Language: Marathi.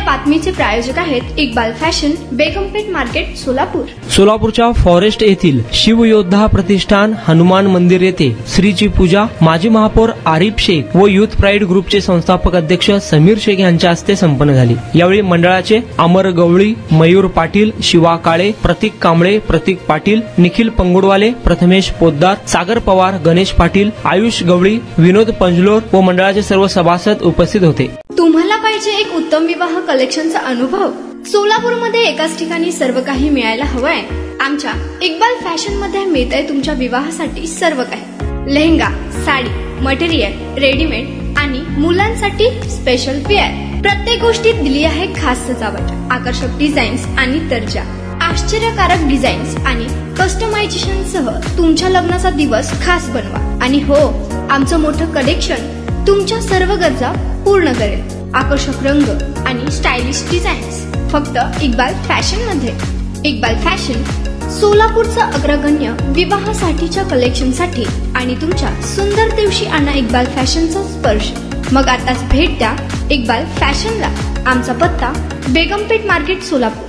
बातमीचे प्रायोजक आहेत इक्बाल फॅशन, बेगमपेठ मार्केट, सोलापूर। सोलापूरच्या फॉरेस्ट येथील शिवयोद्धा प्रतिष्ठान हनुमान मंदिर येथे श्रीची पूजा माजी महापौर आरिफ शेख व युथ प्राईड ग्रुपचे संस्थापक अध्यक्ष समीर शेख यांच्या हस्ते संपन्न झाली। यावेळी मंडळाचे अमर गवळी, मयूर पाटील, शिवा काळे, प्रतीक कांबळे, प्रतीक पाटील, निखिल पंगुडवाले, प्रथमेश पोद्दार, सागर पवार, गणेश पाटील, आयुष गवळी, विनोद पंजलोर व मंडळाचे सर्व सभासद उपस्थित होते। तुम्हाला पाहिजे एक उत्तम विवाह कलेक्शनचा अनुभव? सोलापूरमध्ये एकाच ठिकाणी सर्व काही मिळायला हवंय? आमच्या इक्बाल फॅशन मध्ये मिळतंय तुमच्या विवाहासाठी सर्व काही। लेहंगा, साडी, मटेरियल, रेडीमेड आणि मुलांसाठी स्पेशल वेअर। प्रत्येक गोष्टीत दिली आहे खास सजावट, आकर्षक डिझाईन्स आणि दर्जा, आश्चर्यकारक डिझाईन्स आणि कस्टमायझेशन सह तुमच्या लग्नाचा दिवस खास बनवा। आणि हो, आमचं मोठं कलेक्शन तुमच्या सर्व गरजा पूर्ण करेल। आकर्षक रंग आणि स्टायलिश डिझाईन्स फक्त इक्बाल फॅशन मध्ये। इक्बाल फॅशन सोलापूरचा अग्रगण्य विवाहासाठीच्या कलेक्शनसाठी आणि तुमच्या सुंदर दिवशी आणा इक्बाल फॅशनचा स्पर्श। मग आताच भेट द्या इक्बाल फॅशनला। आमचा पत्ता बेगमपेठ मार्केट, सोलापूर।